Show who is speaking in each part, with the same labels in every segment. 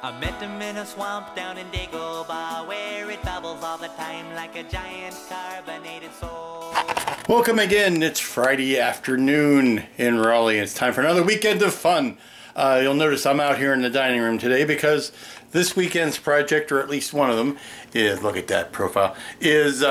Speaker 1: I met him in a swamp down in Dagobah, where it bubbles all the time like a giant carbonated soul.
Speaker 2: Welcome again. It's Friday afternoon in Raleigh. It's time for another weekend of fun. You'll notice I'm out here in the dining room today because this weekend's project, or at least one of them, is, look at that profile, is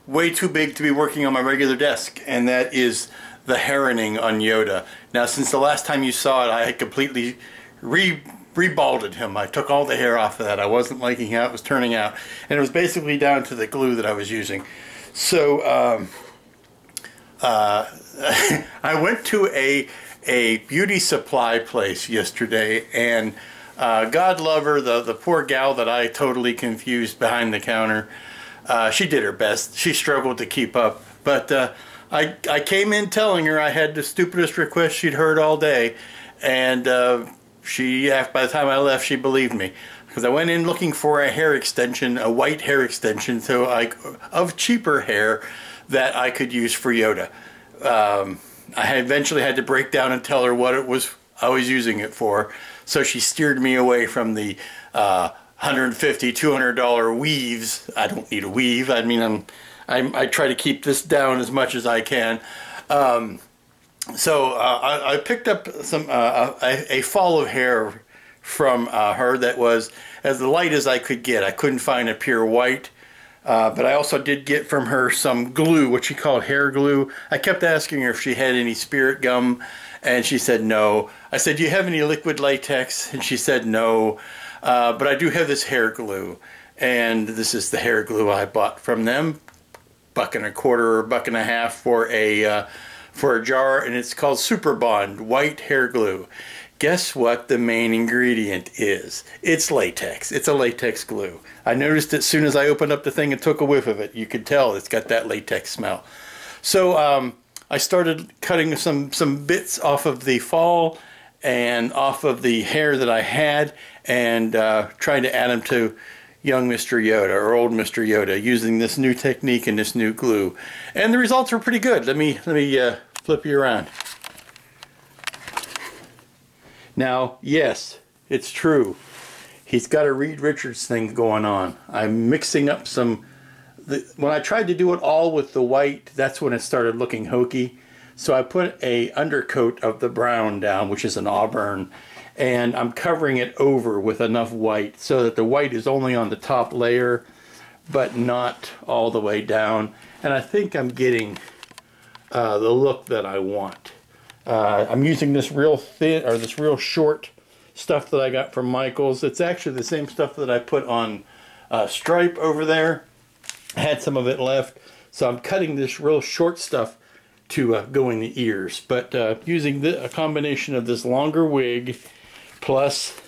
Speaker 2: way too big to be working on my regular desk, and that is the heroning on Yoda. Now, since the last time you saw it, I had completely rebalded him. I took all the hair off of that. I wasn't liking how it was turning out, and it was basically down to the glue that I was using. So I went to a beauty supply place yesterday, and God love her, the poor gal that I totally confused behind the counter. She did her best. She struggled to keep up, but I came in telling her I had the stupidest request she'd heard all day, and by the time I left, she believed me, because I went in looking for a hair extension, a white hair extension, of cheaper hair that I could use for Yoda. I eventually had to break down and tell her what it was I was using it for, so she steered me away from the $150, $200 weaves. I don't need a weave. I mean, I try to keep this down as much as I can. So I picked up a fall of hair from her that was as light as I could get. I couldn't find a pure white. But I also did get from her some glue, what she called hair glue. I kept asking her if she had any spirit gum, and she said no. I said, do you have any liquid latex? And she said no. But I do have this hair glue, and this is the hair glue I bought from them. $1.25 or $1.50 for a jar, and it's called Super Bond White Hair Glue. Guess what the main ingredient is? It's latex. It's a latex glue. I noticed it as soon as I opened up the thing and took a whiff of it. You could tell it's got that latex smell. So I started cutting some bits off of the fall and off of the hair that I had, and trying to add them to young Mr. Yoda, or old Mr. Yoda, using this new technique and this new glue. And the results were pretty good. Let me flip you around. Now, yes, it's true. He's got a Reed Richards thing going on. I'm mixing up when I tried to do it all with the white, that's when it started looking hokey. So I put a undercoat of the brown down, which is an auburn, and I'm covering it over with enough white so that the white is only on the top layer, but not all the way down. And I think I'm getting the look that I want. I'm using this real thin, or this real short stuff that I got from Michael's. It's actually the same stuff that I put on Stripe over there. I had some of it left, so I'm cutting this real short stuff to go in the ears. But using a combination of this longer wig plus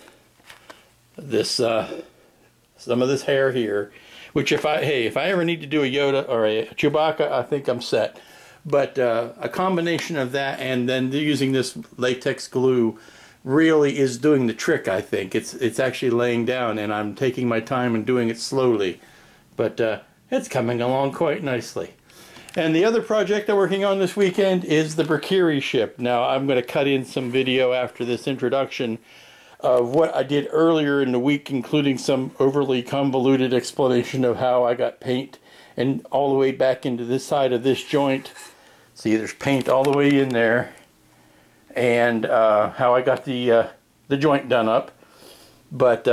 Speaker 2: this some of this hair here, which if I ever need to do a Yoda or a Chewbacca, I think I'm set. But a combination of that and then using this latex glue really is doing the trick, I think. It's actually laying down, and I'm taking my time and doing it slowly. But it's coming along quite nicely. And the other project I'm working on this weekend is the Brakiri ship. Now, I'm going to cut in some video after this introduction of what I did earlier in the week, including some overly convoluted explanation of how I got paint and all the way back into this side of this joint. See, there's paint all the way in there, and how I got the joint done up. But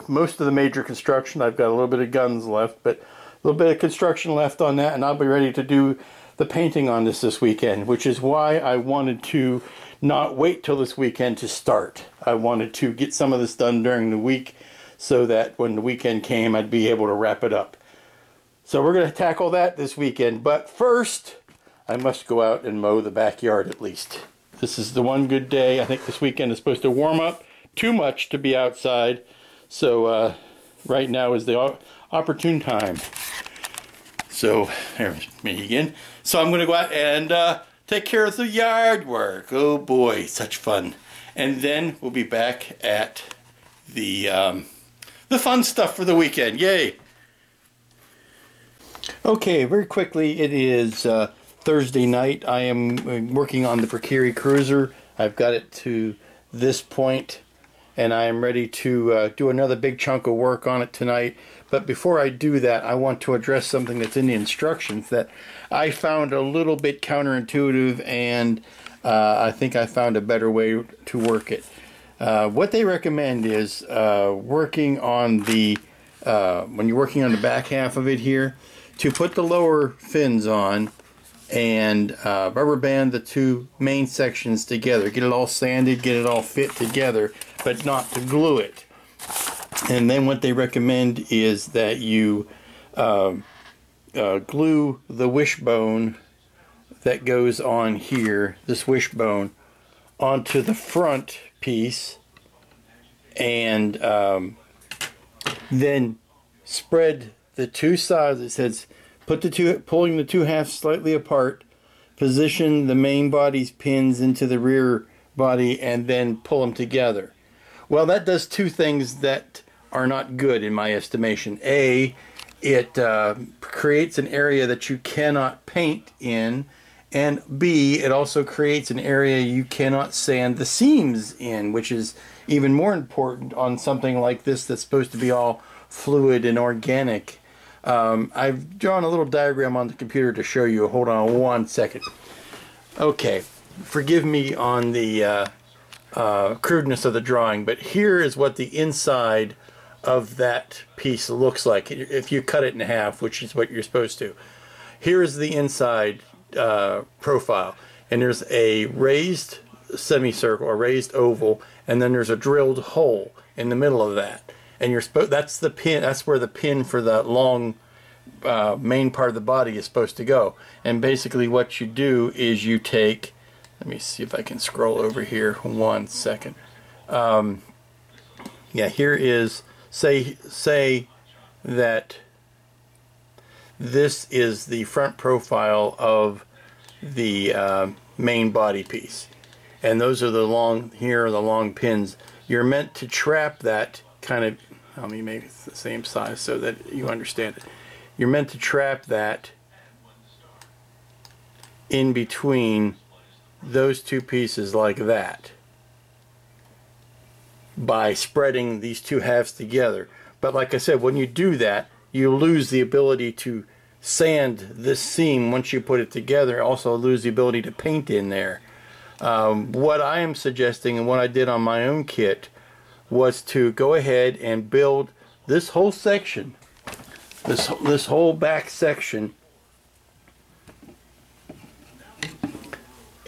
Speaker 2: most of the major construction, I've got a little bit of guns left, but a little bit of construction left on that, and I'll be ready to do the painting on this weekend, which is why I wanted to not wait till this weekend to start. I wanted to get some of this done during the week, so that when the weekend came, I'd be able to wrap it up. So we're going to tackle that this weekend. But first, I must go out and mow the backyard at least. This is the one good day. I think this weekend is supposed to warm up too much to be outside. So right now is the opportune time. So there's me again. So I'm going to go out and take care of the yard work. Oh boy, such fun. And then we'll be back at the fun stuff for the weekend. Yay! Okay, very quickly, it is Thursday night. I am working on the Brakiri cruiser. I've got it to this point. and I am ready to do another big chunk of work on it tonight. But before I do that, I want to address something that's in the instructions that I found a little bit counterintuitive, and I think I found a better way to work it. What they recommend is working on the when you're working on the back half of it here, to put the lower fins on and rubber band the two main sections together. Get it all sanded, get it all fit together, but not to glue it. And then what they recommend is that you glue the wishbone that goes on here, this wishbone, onto the front piece, and then spread the two sides. It says pulling the two halves slightly apart, position the main body's pins into the rear body, and then pull them together. Well, that does two things that are not good in my estimation. A, it creates an area that you cannot paint in, and B, it also creates an area you cannot sand the seams in, which is even more important on something like this that's supposed to be all fluid and organic. I've drawn a little diagram on the computer to show you. Hold on one second. Okay, forgive me on the crudeness of the drawing, but here is what the inside of that piece looks like if you cut it in half, which is what you're supposed to. Here is the inside profile, and there's a raised semicircle, a raised oval, and then there's a drilled hole in the middle of that. And that's the pin. That's where the pin for the long main part of the body is supposed to go. And basically, what you do is you take. Let me see if I can scroll over here. 1 second. Yeah, here is say that this is the front profile of the main body piece, and those are the long. Here are the long pins. You're meant to trap that kind of. Let me make it the same size so that you understand it. You're meant to trap that in between those two pieces like that by spreading these two halves together. But like I said, when you do that, you lose the ability to sand this seam once you put it together. Also lose the ability to paint in there. What I am suggesting, and what I did on my own kit, was to go ahead and build this whole section, this whole back section,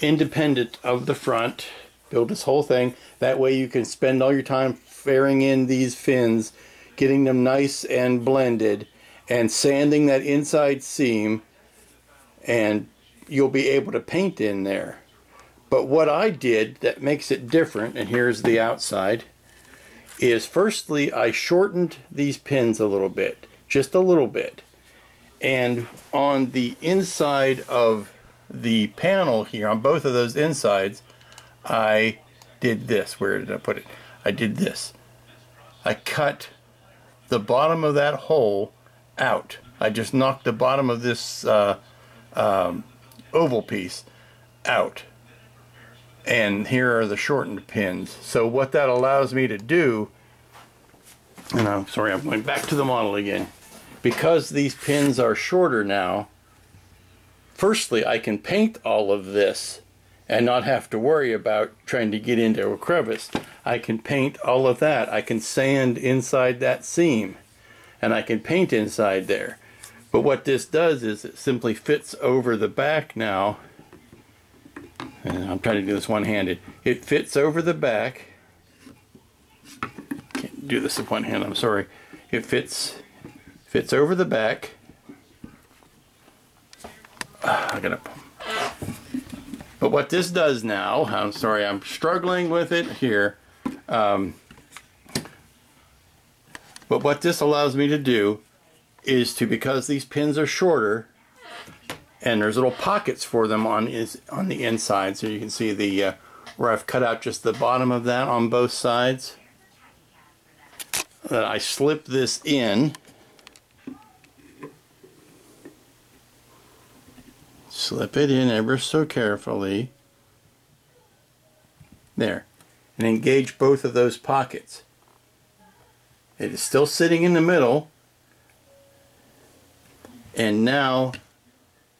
Speaker 2: independent of the front. Build this whole thing. That way you can spend all your time fairing in these fins, getting them nice and blended, and sanding that inside seam, and you'll be able to paint in there. But what I did that makes it different, and here's the outside, is firstly I shortened these pins a little bit, just a little bit, and on the inside of the panel here, on both of those insides, I did this. Where did I put it? I did this. I cut the bottom of that hole out. I just knocked the bottom of this oval piece out. And here are the shortened pins. So what that allows me to do, and I'm sorry, I'm going back to the model again. Because these pins are shorter now, firstly, I can paint all of this and not have to worry about trying to get into a crevice. I can paint all of that. I can sand inside that seam, and I can paint inside there. But what this does is it simply fits over the back now. And I'm trying to do this one-handed. It fits over the back. Can't do this with one hand, I'm sorry. It fits over the back. But what this does now, I'm sorry, I'm struggling with it here. But what this allows me to do is to, because these pins are shorter, and there's little pockets for them on the inside, so you can see the where I've cut out just the bottom of that on both sides. I slip this in, slip it in ever so carefully. There. and engage both of those pockets. It is still sitting in the middle, and now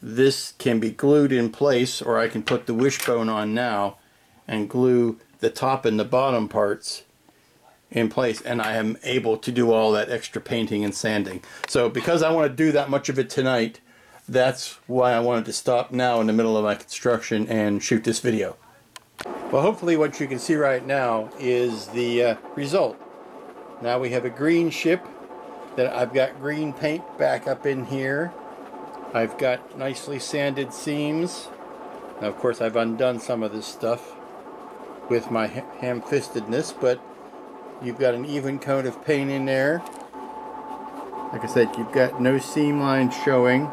Speaker 2: this can be glued in place, or I can put the wishbone on now and glue the top and the bottom parts in place, and I am able to do all that extra painting and sanding. So because I want to do that much of it tonight, that's why I wanted to stop now in the middle of my construction and shoot this video. Well, hopefully what you can see right now is the result. Now we have a green ship that I've got green paint back up in here. I've got nicely sanded seams. Now of course I've undone some of this stuff with my ham-fistedness, but you've got an even coat of paint in there. Like I said, you've got no seam lines showing.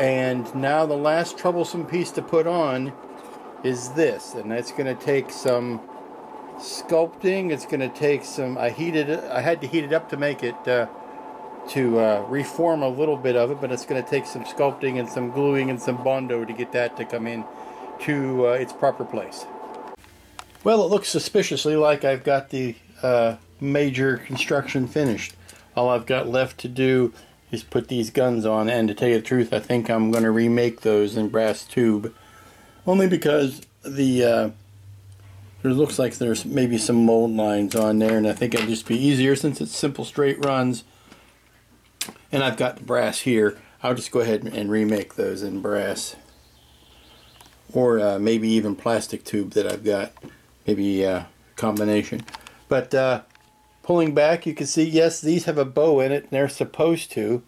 Speaker 2: And now the last troublesome piece to put on is this, and that's going to take some sculpting. It's going to take some, I had to heat it up to make it reform a little bit of it, but it's going to take some sculpting and some gluing and some Bondo to get that to come in to its proper place. Well, it looks suspiciously like I've got the major construction finished. All I've got left to do is put these guns on, and to tell you the truth, I think I'm going to remake those in brass tube, only because it looks like there's maybe some mold lines on there, and I think it'll just be easier since it's simple straight runs, and I've got the brass here. I'll just go ahead and remake those in brass, or maybe even plastic tube that I've got, maybe a combination. But pulling back, you can see, yes, these have a bow in it, and they're supposed to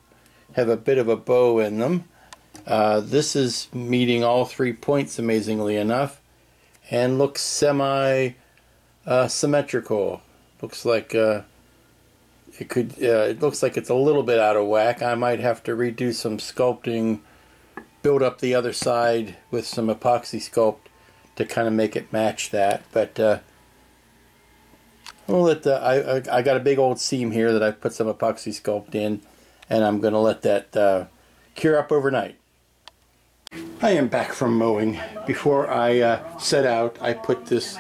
Speaker 2: have a bit of a bow in them. This is meeting all 3 points, amazingly enough, and looks semi-symmetrical. Looks like it looks like it's a little bit out of whack. I might have to redo some sculpting, build up the other side with some epoxy sculpt to kind of make it match that. But we'll let I got a big old seam here that I've put some epoxy sculpt in, and I'm going to let that cure up overnight. I am back from mowing. Before I set out, I put this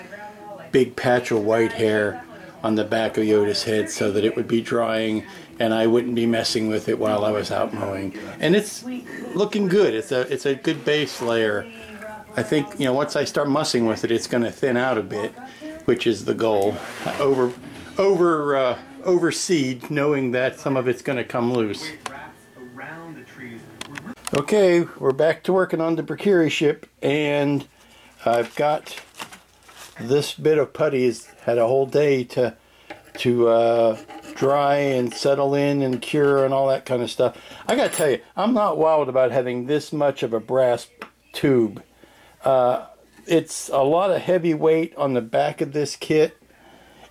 Speaker 2: big patch of white hair on the back of Yoda's head so that it would be drying and I wouldn't be messing with it while I was out mowing. And it's looking good. It's a good base layer. I think, you know, once I start mussing with it, it's going to thin out a bit, which is the goal. Overseed, knowing that some of it's going to come loose. Okay, we're back to working on the Brakiri ship, and I've got this bit of putty has had a whole day to dry and settle in and cure and all that kind of stuff. I gotta tell you, I'm not wild about having this much of a brass tube. It's a lot of heavy weight on the back of this kit,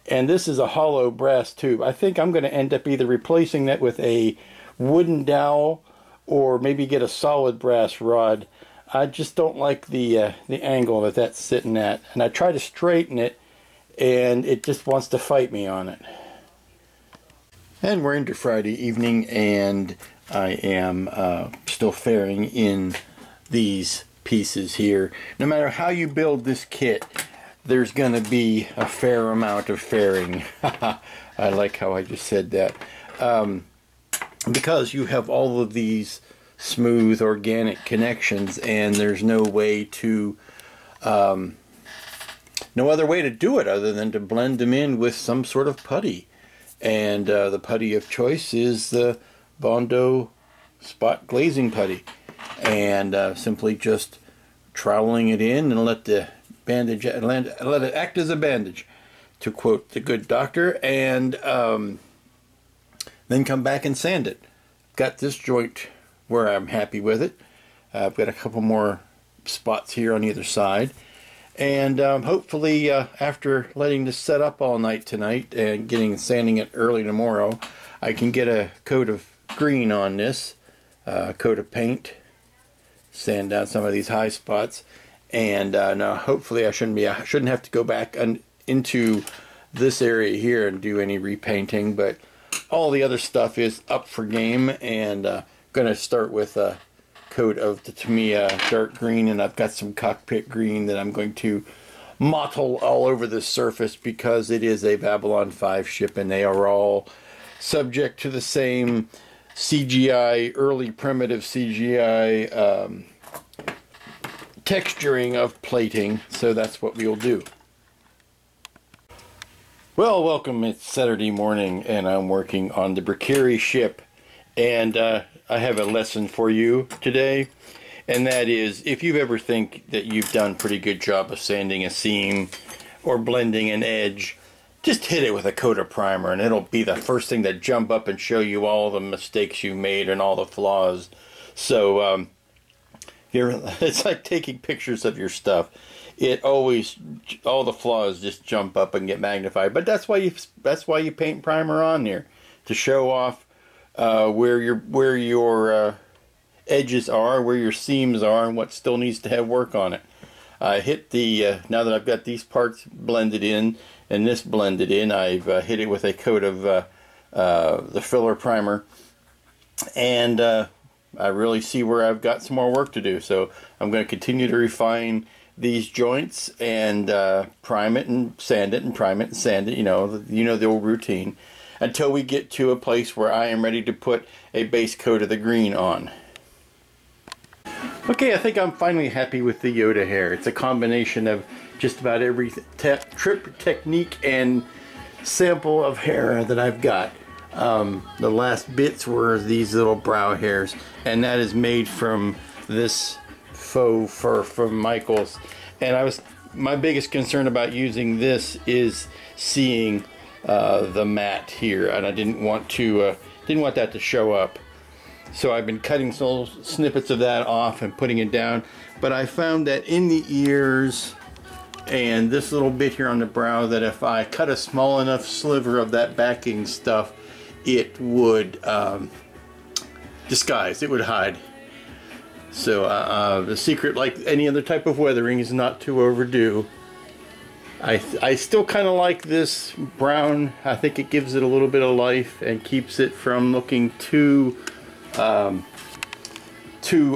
Speaker 2: and this is a hollow brass tube. I think I'm going to end up either replacing that with a wooden dowel or maybe get a solid brass rod. I just don't like the angle that that's sitting at, and I try to straighten it and it just wants to fight me on it. And we're into Friday evening, and I am still fairing in these pieces here. No matter how you build this kit, there's going to be a fair amount of fairing. I like how I just said that. Because you have all of these smooth organic connections, and there's no way to no other way to do it other than to blend them in with some sort of putty. And the putty of choice is the Bondo spot glazing putty, and simply just troweling it in and let the bandage let it act as a bandage, to quote the good doctor, and then come back and sand it. Got this joint where I'm happy with it. I've got a couple more spots here on either side, and hopefully after letting this set up all night tonight and sanding it early tomorrow, I can get a coat of green on this, coat of paint, sand down some of these high spots, and now hopefully I shouldn't have to go back into this area here and do any repainting, but all the other stuff is up for game, and going to start with a coat of the Tamiya dark green, and I've got some cockpit green that I'm going to mottle all over the surface because it is a Babylon 5 ship and they are all subject to the same CGI, early primitive CGI texturing of plating, so that's what we'll do. Well, welcome. It's Saturday morning and I'm working on the Brakiri ship, and I have a lesson for you today, and that is, if you ever think that you've done a pretty good job of sanding a seam or blending an edge, just hit it with a coat of primer and it'll be the first thing to jump up and show you all the mistakes you made and all the flaws. So it's like taking pictures of your stuff. It always, all the flaws just jump up and get magnified. But that's why you paint primer on there, to show off where your edges are, where your seams are, and what still needs to have work on it. I hit the now that I've got these parts blended in and this blended in, I've hit it with a coat of the filler primer, and I really see where I've got some more work to do. So I'm going to continue to refine these joints and prime it and sand it and prime it and sand it. You know the old routine, until we get to a place where I am ready to put a base coat of the green on. Okay, I think I'm finally happy with the Yoda hair. It's a combination of just about every trip, technique, and sample of hair that I've got. The last bits were these little brow hairs, and that is made from this faux fur from Michaels. And my biggest concern about using this is seeing the mat here, and I didn't want that to show up. So I've been cutting little snippets of that off and putting it down. But I found that in the ears and this little bit here on the brow, that if I cut a small enough sliver of that backing stuff, it would disguise, it would hide. So the secret, like any other type of weathering, is not to overdo. I still kind of like this brown. I think it gives it a little bit of life and keeps it from looking too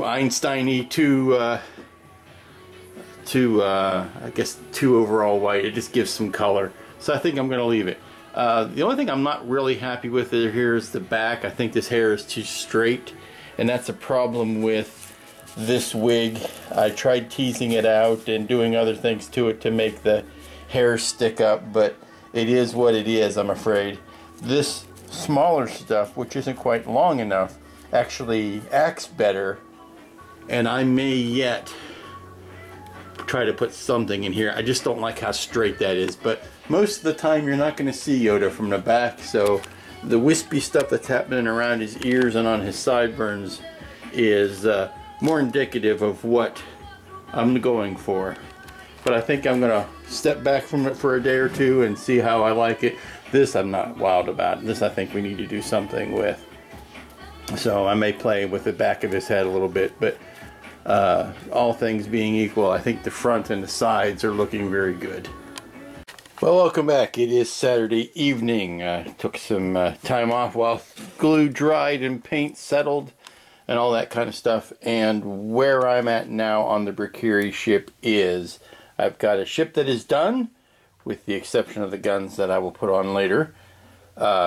Speaker 2: Einstein-y, I guess too overall white. It just gives some color. So I think I'm going to leave it. The only thing I'm not really happy with here is the back. I think this hair is too straight, and that's a problem with this wig. I tried teasing it out and doing other things to it to make the hair stick up, but it is what it is, I'm afraid. This smaller stuff, which isn't quite long enough, actually acts better, and I may yet try to put something in here. I just don't like how straight that is, but most of the time you're not going to see Yoda from the back, so the wispy stuff that's happening around his ears and on his sideburns is more indicative of what I'm going for. But I think I'm going to step back from it for a day or two and see how I like it. This I'm not wild about. This I think we need to do something with. So I may play with the back of his head a little bit, but all things being equal, I think the front and the sides are looking very good. Well, welcome back. It is Saturday evening. I took some time off while glue dried and paint settled and all that kind of stuff. And where I'm at now on the Brakiri ship is, I've got a ship that is done, with the exception of the guns that I will put on later,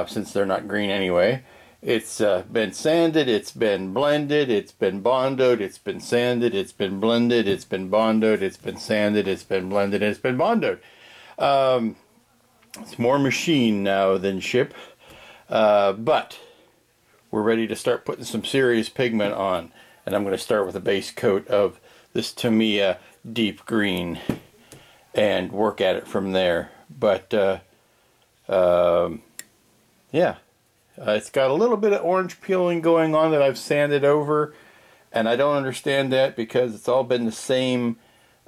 Speaker 2: since they're not green anyway. It's been sanded, it's been blended, it's been bondoed, it's been sanded, it's been blended, it's been bondoed, it's been sanded, it's been blended, and it's been bondoed. It's more machine now than ship, but we're ready to start putting some serious pigment on, and I'm going to start with a base coat of this Tamiya deep green and work at it from there. But yeah, it's got a little bit of orange peeling going on that I've sanded over, and I don't understand that because it's all been the same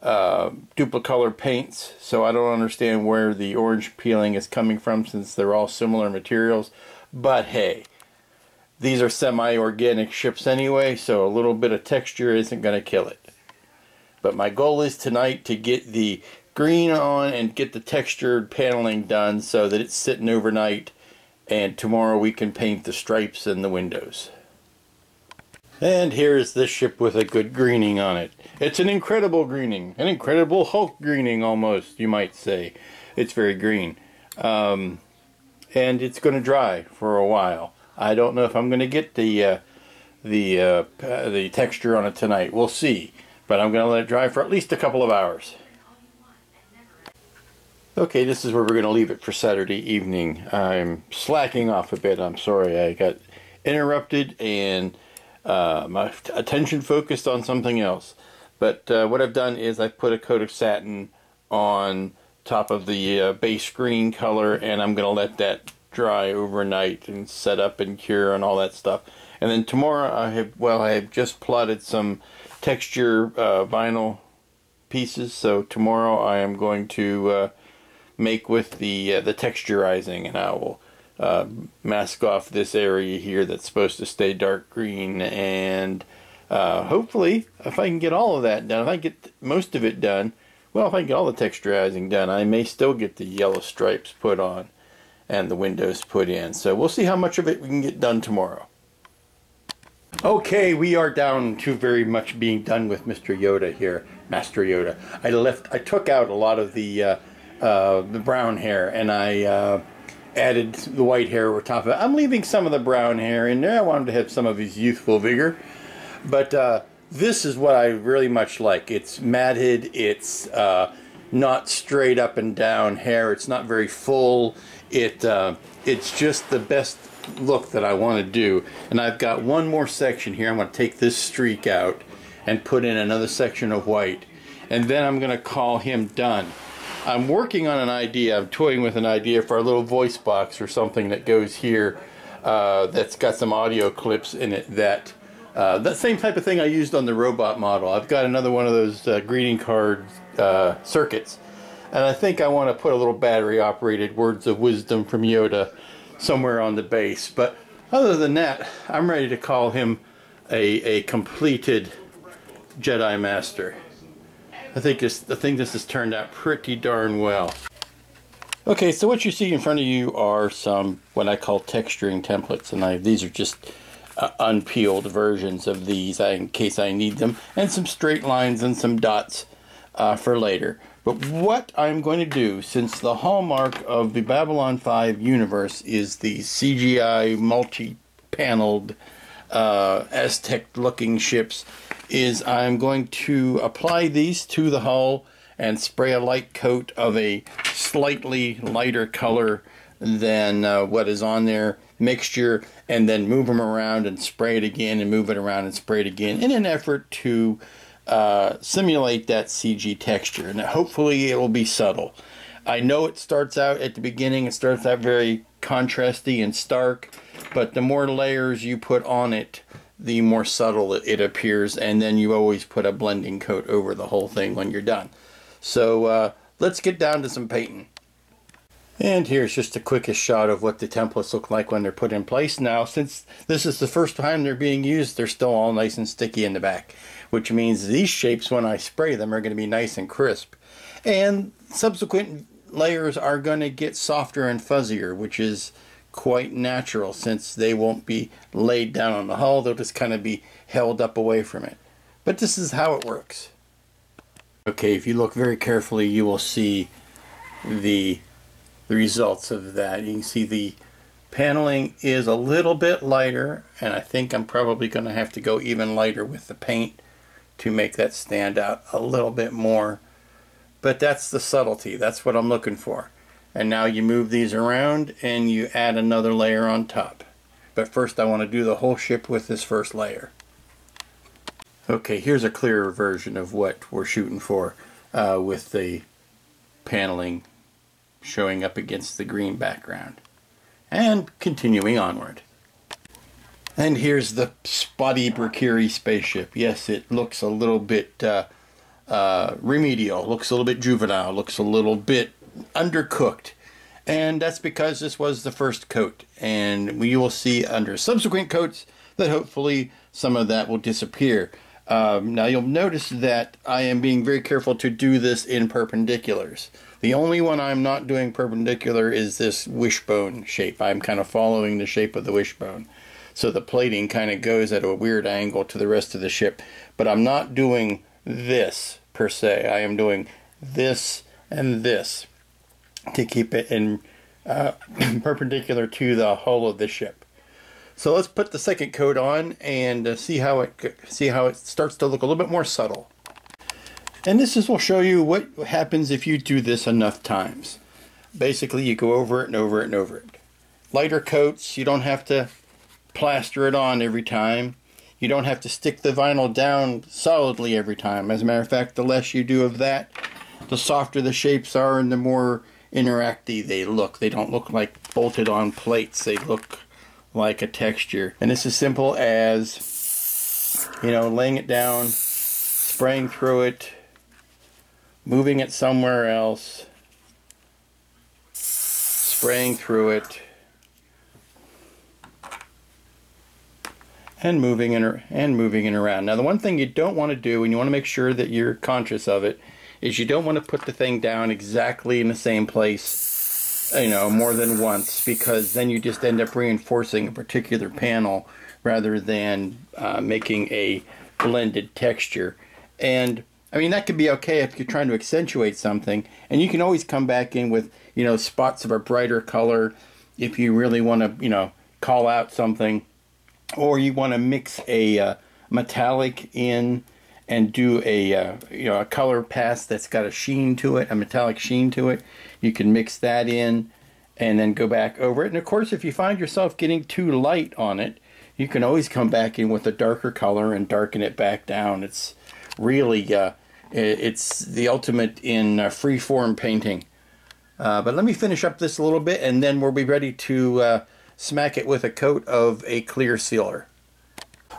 Speaker 2: duplicolor paints, so I don't understand where the orange peeling is coming from since they're all similar materials. But hey, these are semi-organic ships anyway, so a little bit of texture isn't going to kill it. But my goal is tonight to get the green on and get the textured paneling done so that it's sitting overnight, and tomorrow we can paint the stripes and the windows. And here's this ship with a good greening on it. It's an incredible greening. An incredible Hulk greening almost, you might say. It's very green. And it's going to dry for a while. I don't know if I'm going to get the texture on it tonight. We'll see. But I'm going to let it dry for at least a couple of hours. Okay, this is where we're going to leave it for Saturday evening. I'm slacking off a bit. I'm sorry. I got interrupted and my attention focused on something else. But what I've done is I've put a coat of satin on top of the base green color, and I'm going to let that dry overnight and set up and cure and all that stuff. And then tomorrow I have just plotted some texture vinyl pieces. So tomorrow I am going to make with the texturizing, and I will mask off this area here that's supposed to stay dark green, and hopefully if I can get all of that done, if I get most of it done, well, if I can get all the texturizing done, I may still get the yellow stripes put on and the windows put in. So we'll see how much of it we can get done tomorrow. Okay, we are down to very much being done with Mr. Yoda here, Master Yoda. I took out a lot of the brown hair, and I added the white hair over top of it. I'm leaving some of the brown hair in there. I wanted to have some of his youthful vigor. But this is what I really much like. It's matted, it's not straight up and down hair, it's not very full. It's just the best look that I want to do. And I've got one more section here. I'm going to take this streak out and put in another section of white. And then I'm going to call him done. I'm working on an idea. I'm toying with an idea for a little voice box or something that goes here that's got some audio clips in it that same type of thing I used on the robot model. I've got another one of those greeting card circuits, and I think I want to put a little battery operated words of wisdom from Yoda somewhere on the base. But other than that, I'm ready to call him a completed Jedi Master. I think this has turned out pretty darn well. Okay, so what you see in front of you are some what I call texturing templates, and these are just unpeeled versions of these in case I need them, and some straight lines and some dots for later. But what I'm going to do, since the hallmark of the Babylon 5 universe is the CGI multi-paneled Aztek looking ships, is I'm going to apply these to the hull and spray a light coat of a slightly lighter color than what is on there mixture, and then move them around and spray it again and move it around and spray it again in an effort to simulate that CG texture, and hopefully it will be subtle. I know it starts out at the beginning, it starts out very contrasty and stark, but the more layers you put on it, the more subtle it appears, and then you always put a blending coat over the whole thing when you're done. So let's get down to some painting. And here's just the quickest shot of what the templates look like when they're put in place. Now, since this is the first time they're being used, they're still all nice and sticky in the back, which means these shapes, when I spray them, are going to be nice and crisp. And subsequent layers are going to get softer and fuzzier, which is quite natural since they won't be laid down on the hull. They'll just kind of be held up away from it. But this is how it works. Okay, if you look very carefully, you will see the results of that. You can see the paneling is a little bit lighter, and I think I'm probably going to have to go even lighter with the paint to make that stand out a little bit more. But that's the subtlety. That's what I'm looking for. And now you move these around and you add another layer on top. But first I want to do the whole ship with this first layer. Okay, here's a clearer version of what we're shooting for with the paneling showing up against the green background. And continuing onward. And here's the spotty Brakiri spaceship. Yes, it looks a little bit remedial, looks a little bit juvenile, looks a little bit undercooked. And that's because this was the first coat. And we will see under subsequent coats that hopefully some of that will disappear. Now you'll notice that I am being very careful to do this in perpendiculars. The only one I'm not doing perpendicular is this wishbone shape. I'm kind of following the shape of the wishbone. so the plating kind of goes at a weird angle to the rest of the ship. But I'm not doing this per se. I am doing this and this to keep it in perpendicular to the hull of the ship. So let's put the second coat on and see how it starts to look a little bit more subtle. And this will show you what happens if you do this enough times. Basically, you go over it and over it and over it. Lighter coats, you don't have to plaster it on every time. You don't have to stick the vinyl down solidly every time. As a matter of fact, the less you do of that, the softer the shapes are and the more interacty they look. They don't look like bolted on plates. They look like a texture. And it's as simple as, you know, laying it down, spraying through it, moving it somewhere else, spraying through it, and moving it around. Now the one thing you don't want to do, and you want to make sure that you're conscious of it, is you don't want to put the thing down exactly in the same place, you know, more than once, because then you just end up reinforcing a particular panel rather than making a blended texture. And I mean, that could be okay if you're trying to accentuate something, and you can always come back in with, you know, spots of a brighter color if you really want to, you know, call out something, or you want to mix a metallic in and do a you know, a color pass that's got a sheen to it, a metallic sheen to it. You can mix that in and then go back over it. And of course, if you find yourself getting too light on it, you can always come back in with a darker color and darken it back down. It's really it's the ultimate in freeform painting. But let me finish up this a little bit, and then we'll be ready to smack it with a coat of a clear sealer.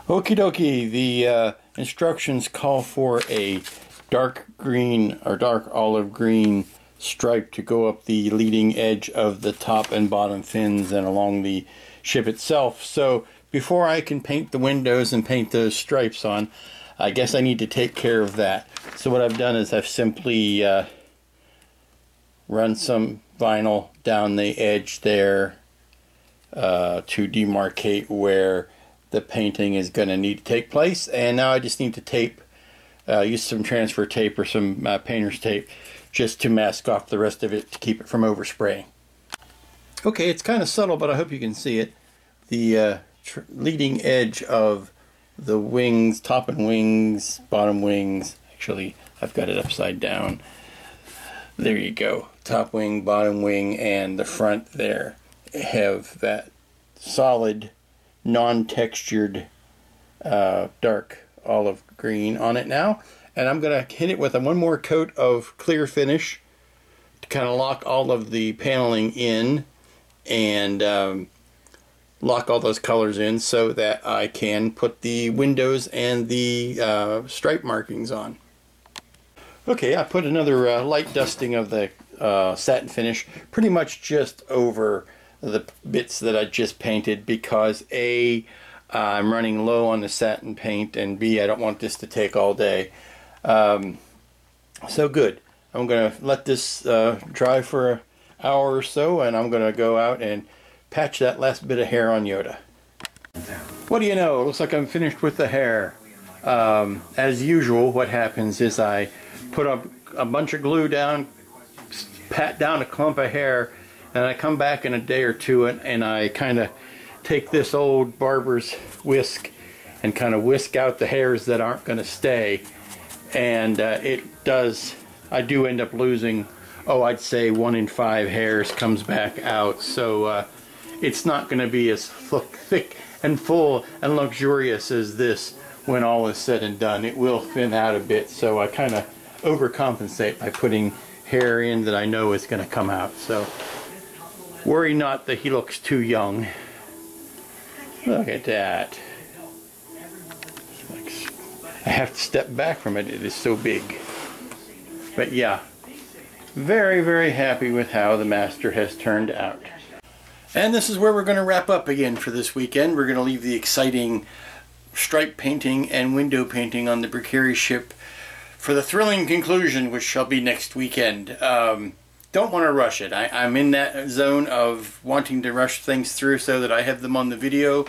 Speaker 2: Okie dokie, the instructions call for a dark green or dark olive green stripe to go up the leading edge of the top and bottom fins and along the ship itself. So before I can paint the windows and paint those stripes on, I guess I need to take care of that. So what I've done is I've simply run some vinyl down the edge there to demarcate where the painting is going to need to take place. And now I just need to tape, use some transfer tape or some painter's tape just to mask off the rest of it to keep it from overspraying. Okay, it's kind of subtle, but I hope you can see it. The leading edge of the wings, top and wings, bottom wings. Actually, I've got it upside down. There you go. Top wing, bottom wing, and the front there have that solid, non-textured, dark olive green on it now. And I'm going to hit it with one more coat of clear finish to kind of lock all of the paneling in and lock all those colors in so that I can put the windows and the stripe markings on. Okay, I put another light dusting of the satin finish pretty much just over the bits that I just painted because A, I'm running low on the satin paint, and B, I don't want this to take all day. So good. I'm going to let this dry for an hour or so, and I'm going to go out and patch that last bit of hair on Yoda. What do you know? It looks like I'm finished with the hair. As usual, what happens is I put a bunch of glue down, pat down a clump of hair, and I come back in a day or two and I kind of take this old barber's whisk and kind of whisk out the hairs that aren't going to stay. And I do end up losing, I'd say 1 in 5 hairs comes back out. So it's not going to be as thick and full and luxurious as this when all is said and done. It will thin out a bit, so I kind of overcompensate by putting hair in that I know is going to come out. So worry not that he looks too young. Look at that. I have to step back from it. It is so big. But yeah, very, very happy with how the master has turned out. And this is where we're going to wrap up again for this weekend. We're going to leave the exciting stripe painting and window painting on the Brakiri ship for the thrilling conclusion, which shall be next weekend. Don't want to rush it. I'm in that zone of wanting to rush things through so that I have them on the video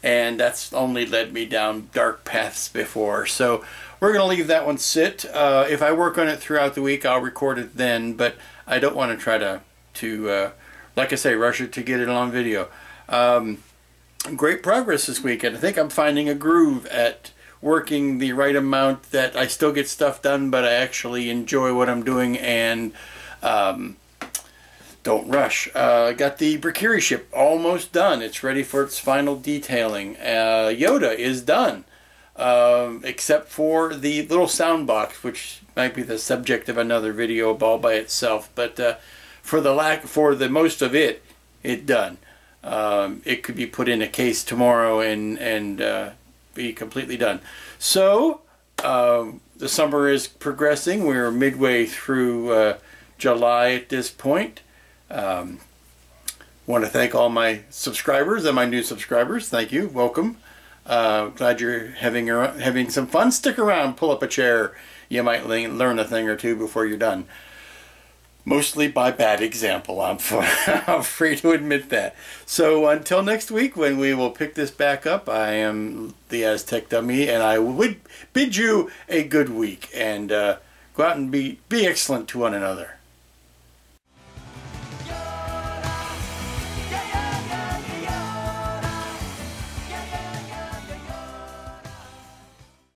Speaker 2: and that's only led me down dark paths before. So we're going to leave that one sit. If I work on it throughout the week, I'll record it then, but I don't want to try to like I say, rush it to get it on video. Great progress this week, and I think I'm finding a groove at working the right amount that I still get stuff done, but I actually enjoy what I'm doing and don't rush. Got the Brakiri ship almost done. It's ready for its final detailing. Yoda is done, except for the little sound box, which might be the subject of another video all by itself. But for the most of it, done. It could be put in a case tomorrow and be completely done. So the summer is progressing. We're midway through July at this point. Want to thank all my subscribers and my new subscribers. Thank you. Welcome. Glad you're having some fun. Stick around. Pull up a chair. You might learn a thing or two before you're done. Mostly by bad example, I'm free to admit that. So until next week, when we will pick this back up, I am the Aztek Dummy, and I would bid you a good week, and go out and be excellent to one another.